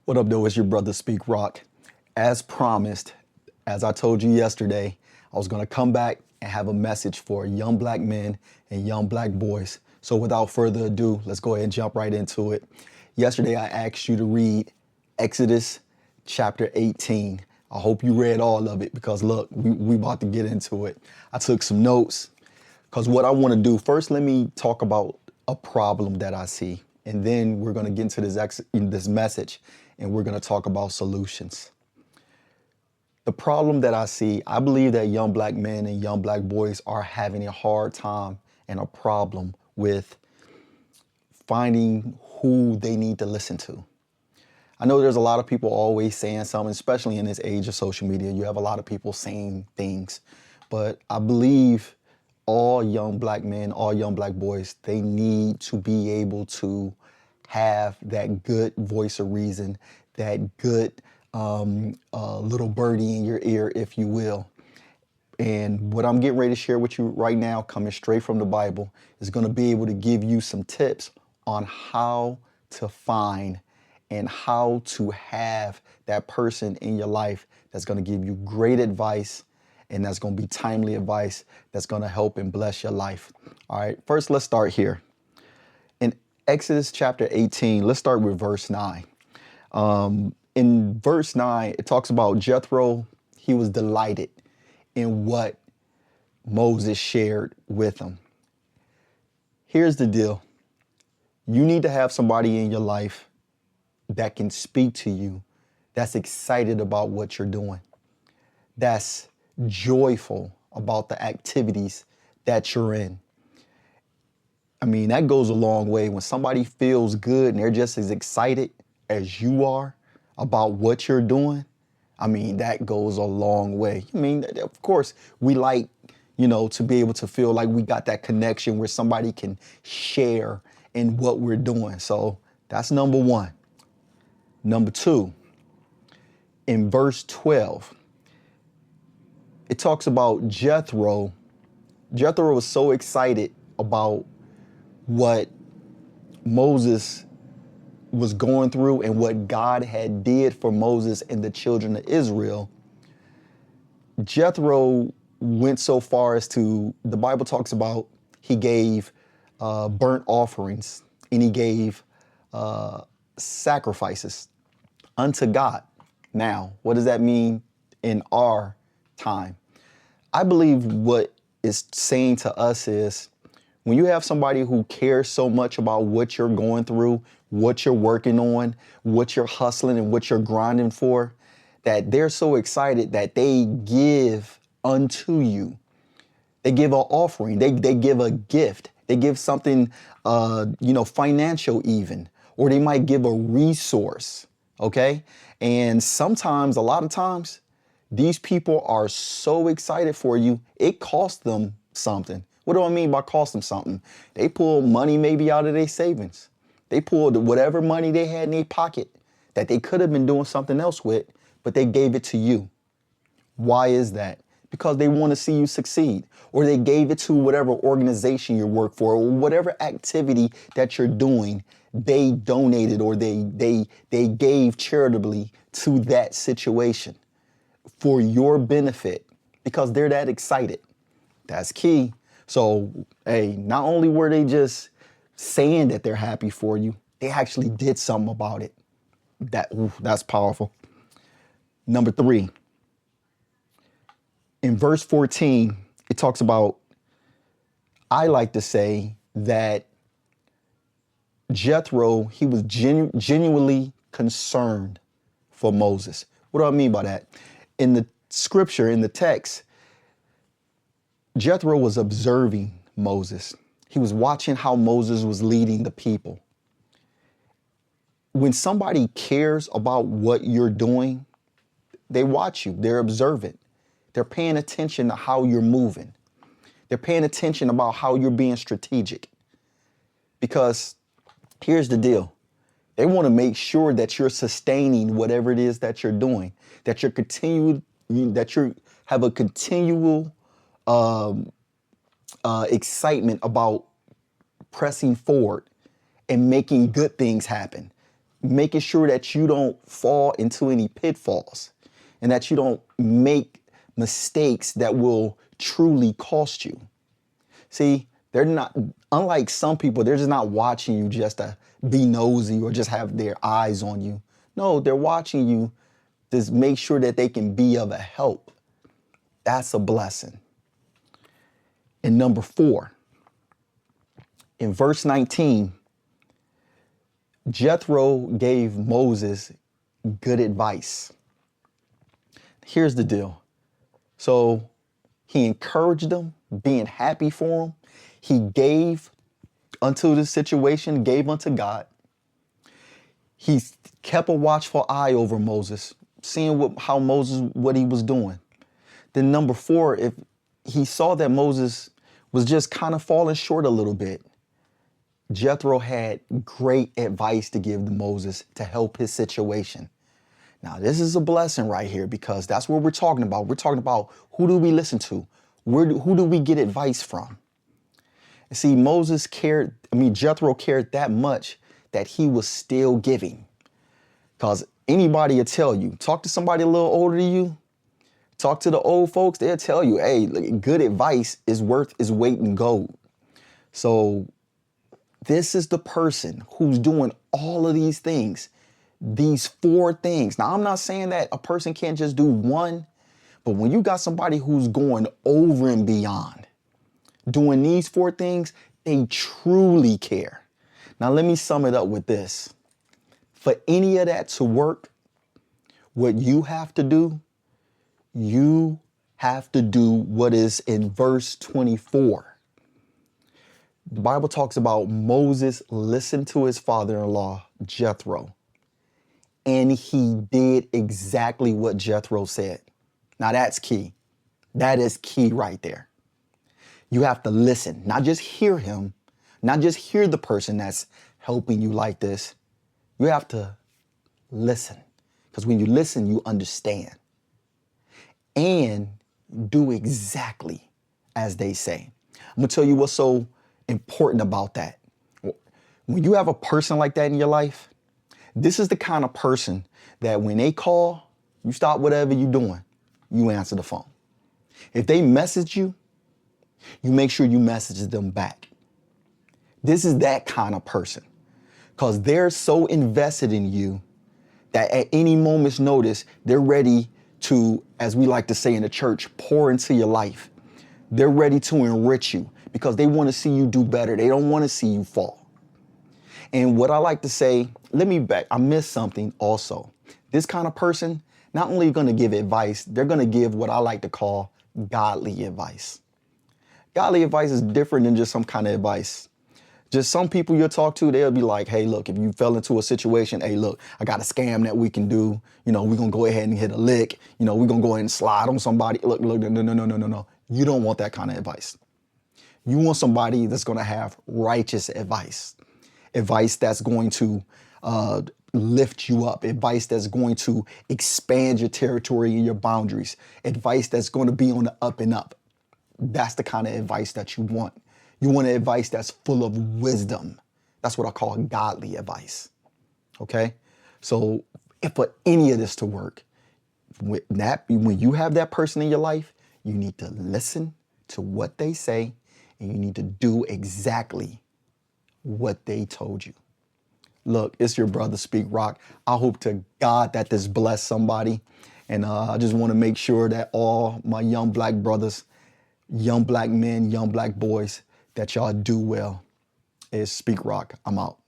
What up, though? It's your brother SPEAKROC. As promised, as I told you yesterday, I was going to come back and have a message for young black men and young black boys. So without further ado, let's go ahead and jump right into it. Yesterday, I asked you to read Exodus chapter 18. I hope you read all of it because look, we about to get into it. I took some notes because what I want to do, first, let me talk about a problem that I see. And then we're going to get into this message and we're going to talk about solutions. The problem that I see, I believe that young black men and young black boys are having a hard time and a problem with finding who they need to listen to. I know there's a lot of people always saying something, especially in this age of social media. You have a lot of people saying things, but I believe all young black men, all young black boys, they need to be able to have that good voice of reason, that good little birdie in your ear, if you will. And what I'm getting ready to share with you right now, coming straight from the Bible, is going to be able to give you some tips on how to find and how to have that person in your life that's going to give you great advice and that's going to be timely advice that's going to help and bless your life. All right, first, let's start here. In Exodus chapter 18, let's start with verse 9. In verse 9, it talks about Jethro. He was delighted in what Moses shared with him. Here's the deal. You need to have somebody in your life that can speak to you, that's excited about what you're doing, that's joyful about the activities that you're in. I mean, that goes a long way. When somebody feels good and they're just as excited as you are about what you're doing, I mean, that goes a long way. I mean, of course, we like, to be able to feel like we got that connection where somebody can share in what we're doing. So that's number one. Number two, in verse 12, it talks about Jethro. Jethro was so excited about what Moses was going through and what God had did for Moses and the children of Israel. Jethro went so far as to, the Bible talks about, he gave burnt offerings and he gave sacrifices unto God. Now, what does that mean in our time? I believe what it's saying to us is when you have somebody who cares so much about what you're going through, what you're working on, what you're hustling and what you're grinding for, that they're so excited that they give unto you. They give an offering. They give a gift. They give something, financial even, or they might give a resource. Okay. And sometimes, a lot of times, these people are so excited for you, it costs them something. What do I mean by cost them something? They pull money maybe out of their savings. They pulled whatever money they had in their pocket that they could have been doing something else with, but they gave it to you. Why is that? Because they want to see you succeed, or they gave it to whatever organization you work for, or whatever activity that you're doing, they donated or they gave charitably to that situation for your benefit because they're that excited. That's key. So, hey, not only were they just saying that they're happy for you, they actually did something about it. That's powerful. Number 3, in verse 14, it talks about, I like to say that Jethro, he was genuinely concerned for Moses. What do I mean by that? In the scripture, in the text, Jethro was observing Moses. He was watching how Moses was leading the people. When somebody cares about what you're doing, they watch you. They're observant. They're paying attention to how you're moving. They're paying attention about how you're being strategic. Because here's the deal. They want to make sure that you're sustaining whatever it is that you're doing, that you have a continual excitement about pressing forward and making good things happen. making sure that you don't fall into any pitfalls and that you don't make mistakes that will truly cost you. See, they're not, unlike some people, they're just not watching you just to be nosy or just have their eyes on you. No, they're watching you to make sure that they can be of a help. That's a blessing. And number 4, in verse 19, Jethro gave Moses good advice. Here's the deal. So he encouraged them, being happy for him. He gave unto the situation, gave unto God. He kept a watchful eye over Moses, seeing what he was doing. Then number 4, if he saw that Moses was just kind of falling short a little bit, Jethro had great advice to give to Moses to help his situation. Now, this is a blessing right here because that's what we're talking about. We're talking about who do we listen to? Who do we get advice from? And see, Jethro cared that much that he was still giving. Because anybody will tell you, talk to somebody a little older than you, talk to the old folks, they'll tell you, hey, good advice is worth its weight in gold. So this is the person who's doing all of these things, these 4 things. Now, I'm not saying that a person can't just do one, but when you got somebody who's going over and beyond, doing these 4 things, they truly care. Now, let me sum it up with this. For any of that to work, what you have to do what is in verse 24. The Bible talks about Moses listened to his father-in-law, Jethro, and he did exactly what Jethro said. Now that's key. That is key right there. You have to listen, not just hear him, not just hear the person that's helping you like this. You have to listen, because when you listen, you understand and do exactly as they say. I'm going to tell you what's so important about that. When you have a person like that in your life, this is the kind of person that when they call, you stop whatever you're doing, you answer the phone. If they message you, you make sure you message them back. This is that kind of person because they're so invested in you that at any moment's notice, they're ready to, as we like to say in the church, pour into your life. They're ready to enrich you because they want to see you do better. They don't want to see you fall. And what I like to say, I missed something also. This kind of person, not only going to give advice, they're going to give what I like to call godly advice. Godly advice is different than just some kind of advice. Just some people you'll talk to, they'll be like, hey, look, if you fell into a situation, hey, look, I got a scam that we can do. We're going to go ahead and hit a lick. We're going to go ahead and slide on somebody. Look, no. You don't want that kind of advice. You want somebody that's going to have righteous advice. Advice that's going to lift you up. Advice that's going to expand your territory and your boundaries. Advice that's going to be on the up and up. That's the kind of advice that you want. You want an advice that's full of wisdom. That's what I call godly advice. Okay? So if for any of this to work, when you have that person in your life, you need to listen to what they say and you need to do exactly what they told you. Look, it's your brother SPEAKROC. I hope to God that this bless somebody. And I just want to make sure that all my young black brothers, young black men, young black boys, that y'all do well. It's SPEAKROC. I'm out.